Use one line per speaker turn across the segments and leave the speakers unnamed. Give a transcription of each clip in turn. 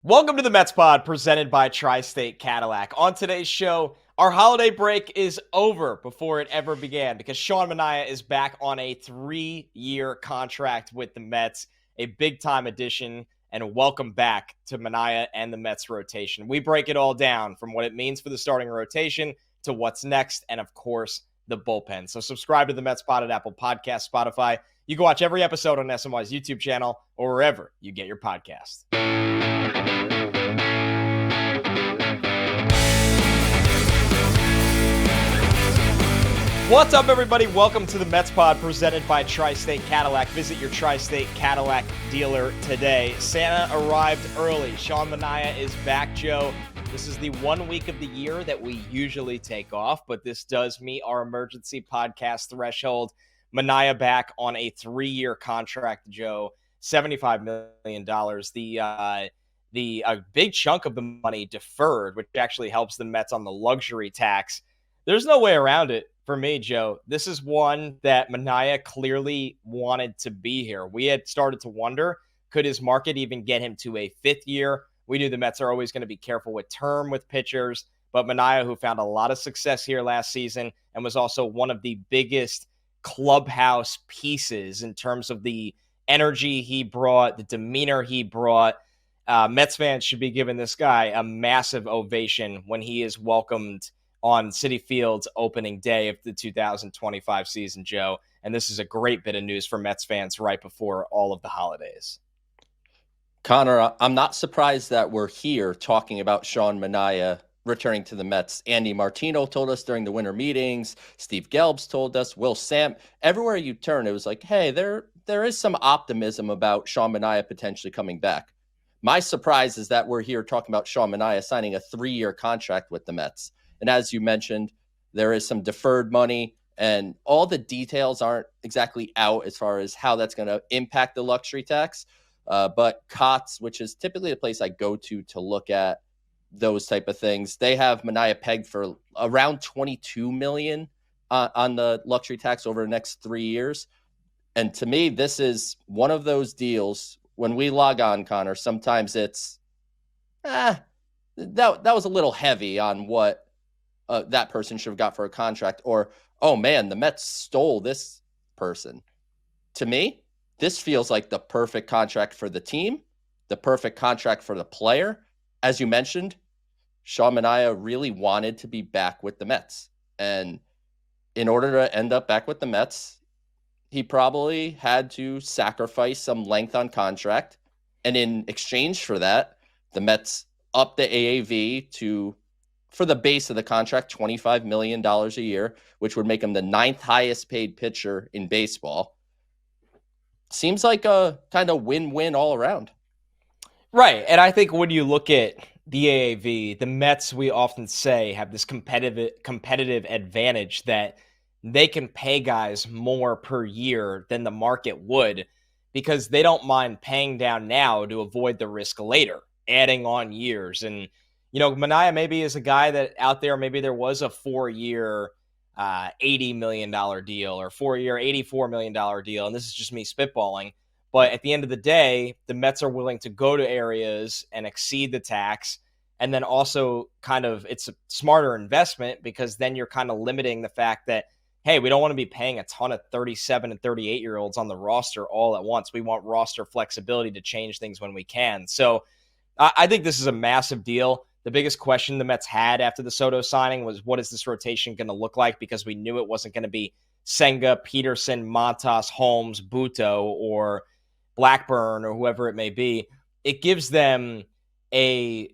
Welcome to the Mets Pod presented by Tri-State Cadillac. On today's show, our holiday break is over before it ever began because Sean Manaea is back on a 3-year contract with the Mets, a big-time addition, and welcome back to Manaea and the Mets rotation. We break it all down from what it means for the starting rotation to what's next, and of course, the bullpen. So subscribe to the Mets Pod at Apple Podcasts, Spotify. You can watch every episode on SNY's YouTube channel or wherever you get your podcasts. What's up, everybody? Welcome to the Mets Pod presented by Tri-State Cadillac. Visit your Tri-State Cadillac dealer today. Santa arrived early. Sean Manaea is back, Joe. This is the 1 week of the year that we usually take off, but this does meet our emergency podcast threshold. Manaea back on a 3-year contract, Joe. $75 million. The big chunk of the money deferred, which actually helps the Mets on the luxury tax. There's no way around it. For me, Joe, this is one that Manaea clearly wanted to be here. We had started to wonder, could his market even get him to a 5th year? We knew the Mets are always going to be careful with term with pitchers, but Manaea, who found a lot of success here last season and was also one of the biggest clubhouse pieces in terms of the energy he brought, the demeanor he brought. Mets fans should be giving this guy a massive ovation when he is welcomed on Citi Field's opening day of the 2025 season, Joe. And this is a great bit of news for Mets fans right before all of the holidays.
Connor, I'm not surprised that we're here talking about Sean Manaea returning to the Mets. Andy Martino told us during the winter meetings. Steve Gelbs told us. Will Sam. Everywhere you turn, it was like, hey, there is some optimism about Sean Manaea potentially coming back. My surprise is that we're here talking about Sean Manaea signing a 3-year contract with the Mets. And as you mentioned, there is some deferred money, and all the details aren't exactly out as far as how that's going to impact the luxury tax. But COTS, which is typically the place I go to look at those type of things, they have Manaea pegged for around $22 million on the luxury tax over the next 3 years. And to me, this is one of those deals. When we log on, Connor, sometimes it's that was a little heavy on what that person should have got for a contract, or, oh man, the Mets stole this person. To me, this feels like the perfect contract for the team, the perfect contract for the player. As you mentioned, Sean Manaea really wanted to be back with the Mets. And in order to end up back with the Mets, he probably had to sacrifice some length on contract. And in exchange for that, the Mets upped the AAV to, for the base of the contract, $25 million a year, which would make him the 9th highest paid pitcher in baseball. Seems like a kind of win-win all around.
Right. And I think when you look at the AAV, the Mets, we often say, have this competitive advantage that they can pay guys more per year than the market would because they don't mind paying down now to avoid the risk later, adding on years. And Manaea maybe is a guy that out there, maybe there was a 4-year $80 million deal or 4-year $84 million deal. And this is just me spitballing. But at the end of the day, the Mets are willing to go to areas and exceed the tax. And then also it's a smarter investment because then you're kind of limiting the fact that, hey, we don't want to be paying a ton of 37 and 38-year-olds on the roster all at once. We want roster flexibility to change things when we can. So I think this is a massive deal. The biggest question the Mets had after the Soto signing was, what is this rotation going to look like? Because we knew it wasn't going to be Senga, Peterson, Montas, Holmes, Buto, or Blackburn, or whoever it may be. It gives them a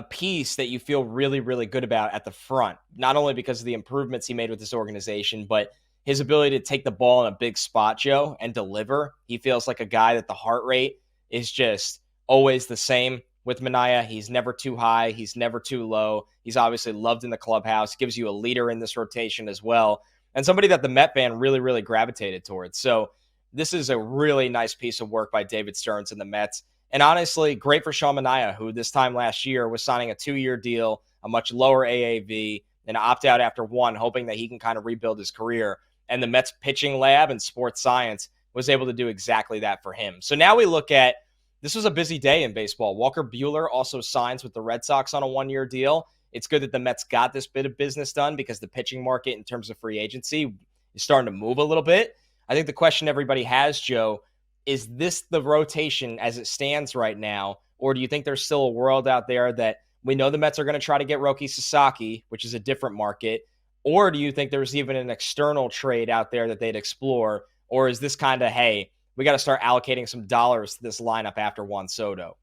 piece that you feel really, really good about at the front, not only because of the improvements he made with this organization, but his ability to take the ball in a big spot, Joe, and deliver. He feels like a guy that the heart rate is just always the same. With Manaea, he's never too high. He's never too low. He's obviously loved in the clubhouse, gives you a leader in this rotation as well, and somebody that the Met fan really, really gravitated towards. So this is a really nice piece of work by David Stearns and the Mets. And honestly, great for Sean Manaea, who this time last year was signing a 2-year deal, a much lower AAV, and opt out after 1, hoping that he can kind of rebuild his career. And the Mets pitching lab and sports science was able to do exactly that for him. So now we look at this was a busy day in baseball. Walker Buehler also signs with the Red Sox on a 1-year deal. It's good that the Mets got this bit of business done because the pitching market in terms of free agency is starting to move a little bit. I think the question everybody has, Joe, is this the rotation as it stands right now? Or do you think there's still a world out there that we know the Mets are going to try to get Roki Sasaki, which is a different market? Or do you think there's even an external trade out there that they'd explore? Or is this kind of, hey, we got to start allocating some dollars to this lineup after Juan Soto?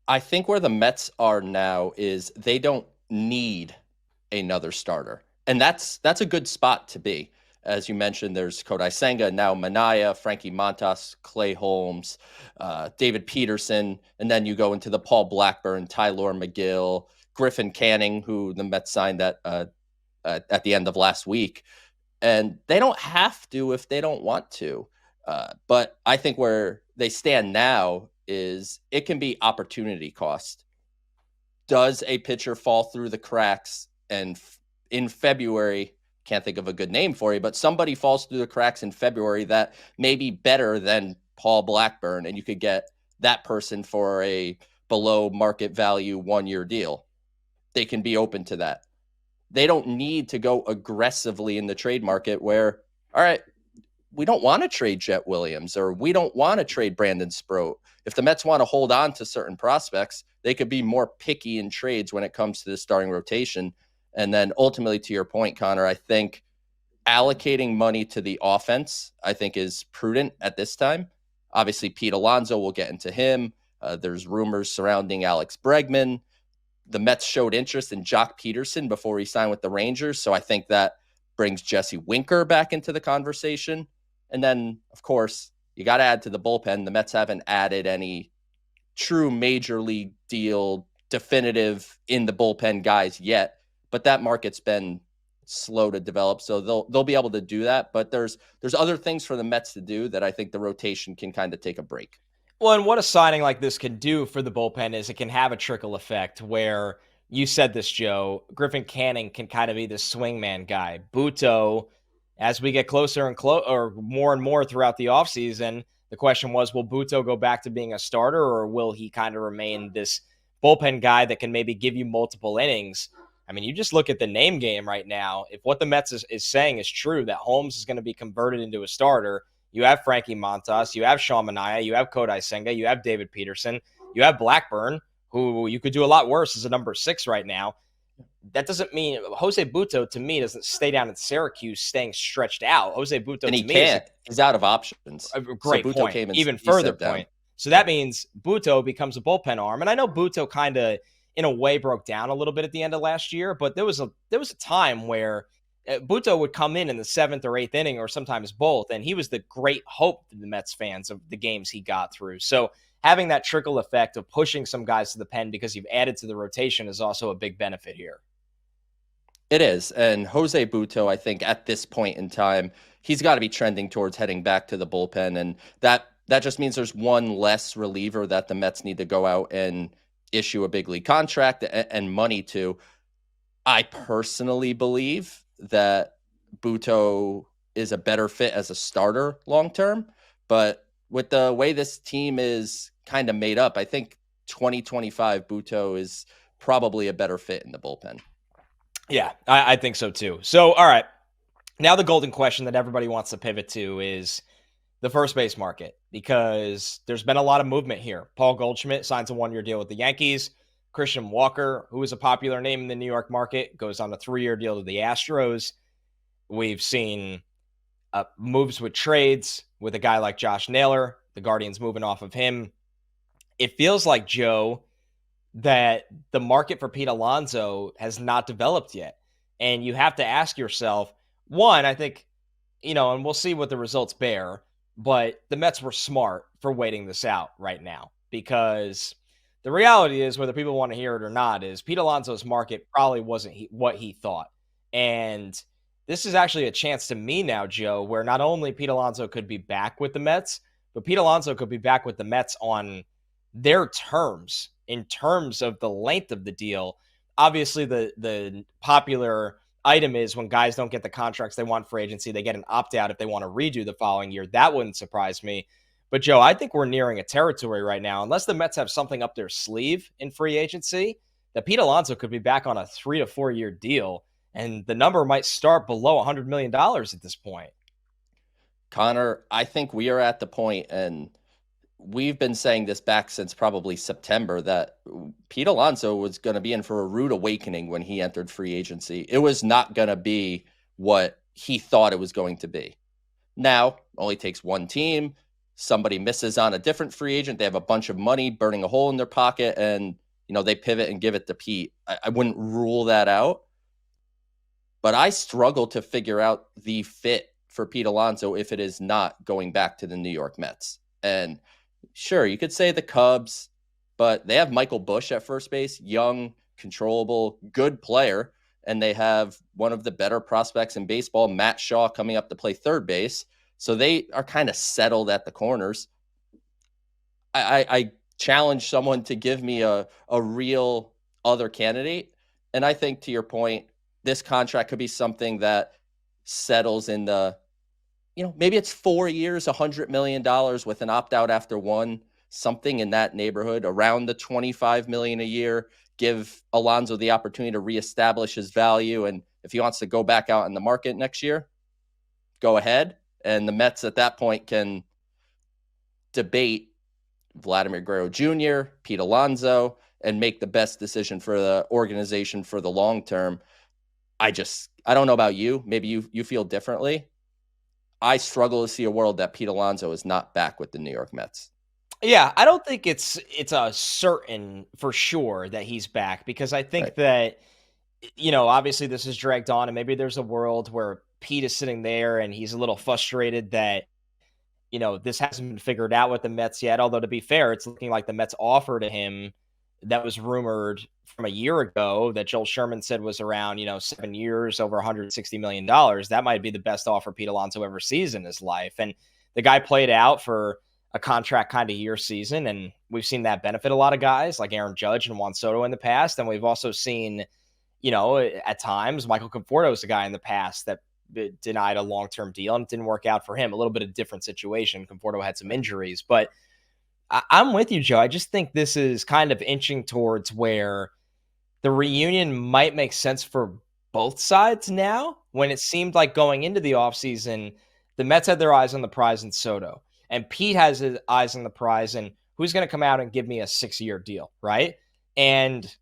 I think where the Mets are now is they don't need another starter. And that's a good spot to be. As you mentioned, there's Kodai Senga, now Manaea, Frankie Montas, Clay Holmes, David Peterson, and then you go into the Paul Blackburn, Tylor McGill, Griffin Canning, who the Mets signed at the end of last week. And they don't have to if they don't want to. But I think where they stand now is it can be opportunity cost. Does a pitcher fall through the cracks and in February, can't think of a good name for you, but somebody falls through the cracks in February that may be better than Paul Blackburn, and you could get that person for a below market value 1-year deal. They can be open to that. They don't need to go aggressively in the trade market where, all right, we don't want to trade Jet Williams or we don't want to trade Brandon Sproat. If the Mets want to hold on to certain prospects, they could be more picky in trades when it comes to the starting rotation. And then ultimately, to your point, Connor, I think allocating money to the offense, I think, is prudent at this time. Obviously, Pete Alonso, we'll get into him. There's rumors surrounding Alex Bregman. The Mets showed interest in Jock Peterson before he signed with the Rangers. So I think that brings Jesse Winker back into the conversation. And then, of course, you got to add to the bullpen. The Mets haven't added any true major league deal, definitive in the bullpen guys yet, but that market's been slow to develop. So they'll be able to do that. But there's other things for the Mets to do that I think the rotation can kind of take a break.
Well, and what a signing like this can do for the bullpen is it can have a trickle effect where you said this, Joe. Griffin Canning can kind of be the swingman guy. Buto, as we get closer and more throughout the offseason, the question was, will Buto go back to being a starter or will he kind of remain this bullpen guy that can maybe give you multiple innings? I mean, you just look at the name game right now. If what the Mets is saying is true, that Holmes is going to be converted into a starter, you have Frankie Montas, you have Sean Manaea, you have Kodai Senga, you have David Peterson, you have Blackburn, who you could do a lot worse as a number 6 right now. That doesn't mean Jose Buto, to me, doesn't stay down in Syracuse staying stretched out. Jose Buto,
and he
to me,
can't. He's out of options.
A great
so Buto
point.
Came and
Even further point.
Down.
So that means Buto becomes a bullpen arm. And I know Buto kind of, in a way, broke down a little bit at the end of last year, but there was a time where Buto would come in the 7th or 8th inning or sometimes both, and he was the great hope to the Mets fans of the games he got through. So having that trickle effect of pushing some guys to the pen because you've added to the rotation is also a big benefit here.
It is. And Jose Buto, I think at this point in time, he's got to be trending towards heading back to the bullpen. And that just means there's one less reliever that the Mets need to go out and issue a big league contract and money to. I personally believe that Buto is a better fit as a starter long-term, but with the way this team is kind of made up, I think 2025 Buto is probably a better fit in the bullpen.
Yeah, I think so too. So, all right. Now the golden question that everybody wants to pivot to is the first base market, because there's been a lot of movement here. Paul Goldschmidt signs a 1-year deal with the Yankees. Christian Walker, who is a popular name in the New York market, goes on a 3-year deal to the Astros. We've seen moves with trades with a guy like Josh Naylor, the Guardians moving off of him. It feels like, Joe, that the market for Pete Alonso has not developed yet. And you have to ask yourself, one, I think, and we'll see what the results bear, but the Mets were smart for waiting this out right now, because the reality is, whether people want to hear it or not, is Pete Alonso's market probably wasn't what he thought. And this is actually a chance to me now, Joe, where not only Pete Alonso could be back with the Mets, but Pete Alonso could be back with the Mets on their terms, in terms of the length of the deal. Obviously, the popular item is when guys don't get the contracts they want for agency, they get an opt-out if they want to redo the following year. That wouldn't surprise me. But Joe, I think we're nearing a territory right now, unless the Mets have something up their sleeve in free agency, that Pete Alonso could be back on a 3 to 4 year deal, and the number might start below $100 million at this point.
Connor, I think we are at the point, and we've been saying this back since probably September, that Pete Alonso was going to be in for a rude awakening when he entered free agency. It was not going to be what he thought it was going to be. Now, only takes one team. Somebody misses on a different free agent. They have a bunch of money burning a hole in their pocket, and they pivot and give it to Pete. I wouldn't rule that out, but I struggle to figure out the fit for Pete Alonso if it is not going back to the New York Mets. And sure, you could say the Cubs, but they have Michael Busch at first base, young, controllable, good player. And they have one of the better prospects in baseball, Matt Shaw, coming up to play third base. So they are kind of settled at the corners. I challenge someone to give me a real other candidate. And I think, to your point, this contract could be something that settles in the, maybe it's 4 years, $100 million with an opt-out after one, something in that neighborhood, around the $25 million a year. Give Alonso the opportunity to reestablish his value. And if he wants to go back out in the market next year, go ahead. And the Mets at that point can debate Vladimir Guerrero Jr., Pete Alonso, and make the best decision for the organization for the long term. I don't know about you. Maybe you feel differently. I struggle to see a world that Pete Alonso is not back with the New York Mets.
Yeah, I don't think it's a certain for sure that he's back, because I think that, obviously this is dragged on, and maybe there's a world where Pete is sitting there and he's a little frustrated that, this hasn't been figured out with the Mets yet. Although, to be fair, it's looking like the Mets offer to him that was rumored from a year ago that Joel Sherman said was around, 7 years, over $160 million. That might be the best offer Pete Alonso ever sees in his life. And the guy played out for a contract kind of year season, and we've seen that benefit a lot of guys like Aaron Judge and Juan Soto in the past. And we've also seen, at times, Michael Conforto is a guy in the past that denied a long-term deal and it didn't work out for him. A little bit of different situation. Conforto had some injuries, but I'm with you, Joe. I just think this is kind of inching towards where the reunion might make sense for both sides now, when it seemed like going into the offseason, the Mets had their eyes on the prize in Soto, and Pete has his eyes on the prize and who's going to come out and give me a 6-year deal, right? And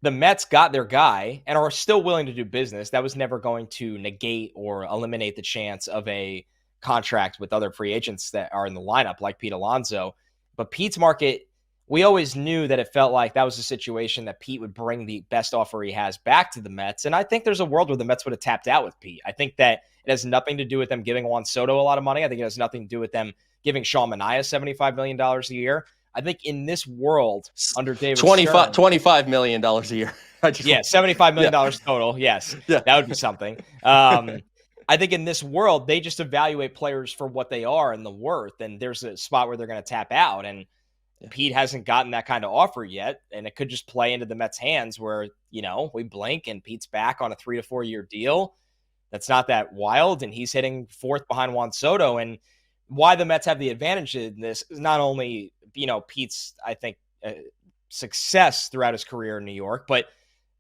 the Mets got their guy and are still willing to do business. That was never going to negate or eliminate the chance of a contract with other free agents that are in the lineup, like Pete Alonso. But Pete's market, we always knew that it felt like that was a situation that Pete would bring the best offer he has back to the Mets. And I think there's a world where the Mets would have tapped out with Pete. I think that it has nothing to do with them giving Juan Soto a lot of money. I think it has nothing to do with them giving Sean Manaea $75 million a year. I think in this world under David Stern,
$25 million a year.
$75 million total. Yes,
yeah.
That would be something. I think in this world, they just evaluate players for what they are and the worth. And there's a spot where they're going to tap out. And Pete hasn't gotten that kind of offer yet. And it could just play into the Mets' hands where, we blink and Pete's back on a 3 to 4 year deal. That's not that wild. And he's hitting fourth behind Juan Soto. And why the Mets have the advantage in this is not only, Pete's, I think, success throughout his career in New York, but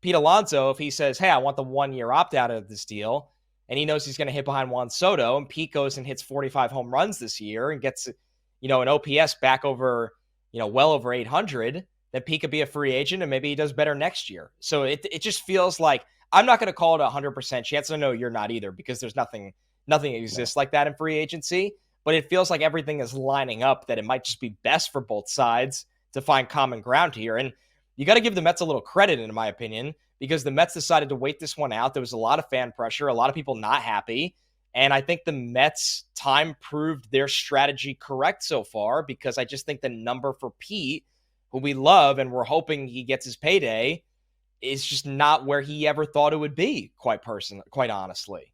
Pete Alonso, if he says, hey, I want the 1 year opt out of this deal, and he knows he's going to hit behind Juan Soto, and Pete goes and hits 45 home runs this year and gets, an OPS back over, well over 800, then Pete could be a free agent and maybe he does better next year. So it just feels like, I'm not going to call it a 100% chance. I know you're not either, because there's nothing exists like that in free agency, but it feels like everything is lining up that it might just be best for both sides to find common ground here. And you got to give the Mets a little credit, in my opinion, because the Mets decided to wait this one out. There was a lot of fan pressure, a lot of people not happy. And I think the Mets' time proved their strategy correct so far, because I just think the number for Pete, who we love and we're hoping he gets his payday, is just not where he ever thought it would be, quite honestly.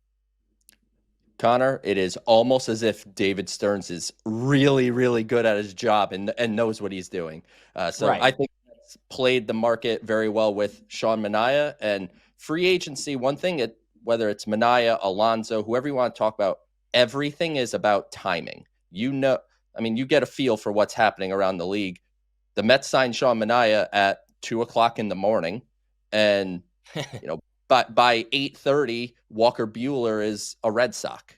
Connor, it is almost as if David Stearns is really, really good at his job and knows what he's doing. Right. I think he's played the market very well with Sean Manaea, and free agency. One thing, whether it's Manaea, Alonso, whoever you want to talk about, everything is about timing. I mean, you get a feel for what's happening around the league. The Mets signed Sean Manaea at 2:00 in the morning, and by 8:30, Walker Buehler is a Red Sox,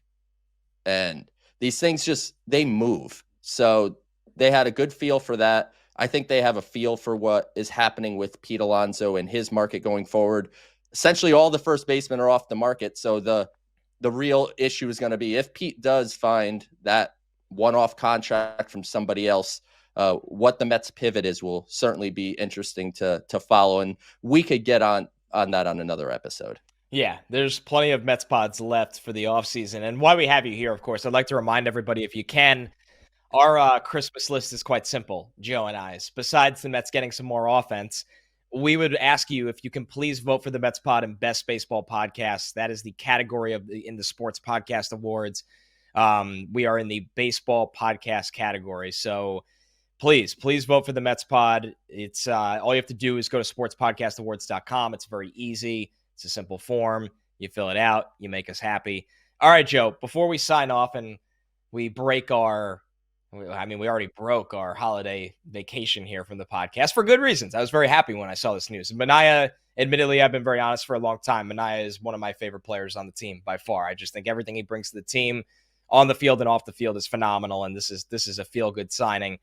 and these things they move. So they had a good feel for that. I think they have a feel for what is happening with Pete Alonso and his market going forward. Essentially, all the first basemen are off the market, so the real issue is going to be if Pete does find that one-off contract from somebody else. What the Mets pivot is will certainly be interesting to follow, and we could get on that on another episode.
Yeah, there's plenty of Mets pods left for the offseason. And while we have you here, of course, I'd like to remind everybody, if you can, our Christmas list is quite simple, Joe and I's. Besides the Mets getting some more offense, we would ask you if you can please vote for the Mets pod in Best Baseball Podcast. That is the category in the Sports Podcast Awards. We are in the Baseball Podcast category. So please vote for the Mets pod. It's all you have to do is go to sportspodcastawards.com. It's very easy. It's a simple form. You fill it out. You make us happy. All right, Joe, before we sign off and we already broke our holiday vacation here from the podcast for good reasons. I was very happy when I saw this news. Manaea, admittedly, I've been very honest for a long time. Manaea is one of my favorite players on the team by far. I just think everything he brings to the team on the field and off the field is phenomenal, and this is a feel-good signing.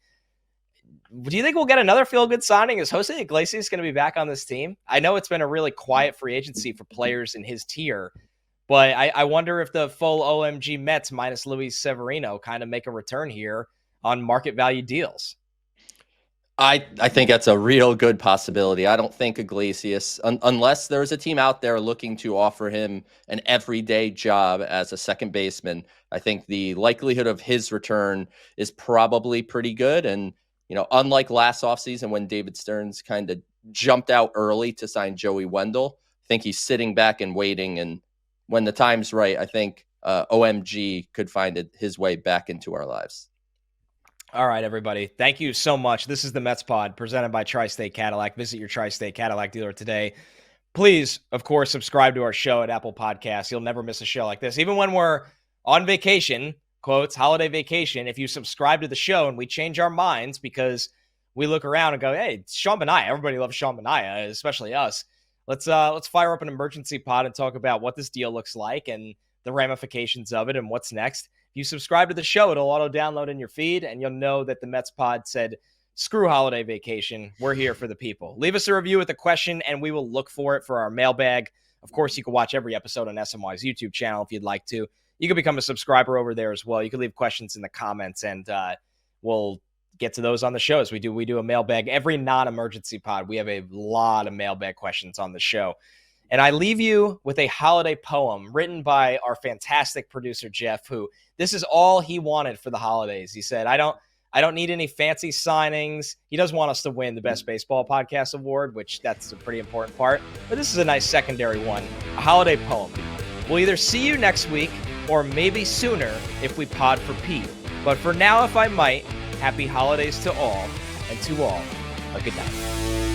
Do you think we'll get another feel-good signing? Is Jose Iglesias going to be back on this team? I know it's been a really quiet free agency for players in his tier, but I wonder if the full OMG Mets minus Luis Severino kind of make a return here on market value deals.
I think that's a real good possibility. I don't think Iglesias, unless there's a team out there looking to offer him an everyday job as a second baseman, I think the likelihood of his return is probably pretty good. And unlike last offseason when David Stearns kind of jumped out early to sign Joey Wendell, I think he's sitting back and waiting. And when the time's right, I think OMG could find his way back into our lives.
All right, everybody. Thank you so much. This is the Mets Pod presented by Tri-State Cadillac. Visit your Tri-State Cadillac dealer today. Please, of course, subscribe to our show at Apple Podcasts. You'll never miss a show like this. Even when we're on vacation, quotes, holiday vacation, if you subscribe to the show and we change our minds because we look around and go, hey, it's Sean Manaea. Everybody loves Sean Manaea, especially us. Let's fire up an emergency pod and talk about what this deal looks like and the ramifications of it and what's next. If you subscribe to the show, it'll auto-download in your feed, and you'll know that the Mets pod said, screw holiday vacation. We're here for the people. Leave us a review with a question, and we will look for it for our mailbag. Of course, you can watch every episode on SNY's YouTube channel if you'd like to. You can become a subscriber over there as well. You can leave questions in the comments, and we'll get to those on the shows. We do a mailbag every non-emergency pod. We have a lot of mailbag questions on the show. And I leave you with a holiday poem written by our fantastic producer, Jeff, who this is all he wanted for the holidays. He said, I don't need any fancy signings. He does want us to win the Best Baseball Podcast Award, which that's a pretty important part. But this is a nice secondary one, a holiday poem. We'll either see you next week or maybe sooner if we pod for Pete. But for now, if I might, happy holidays to all, and to all, a good night.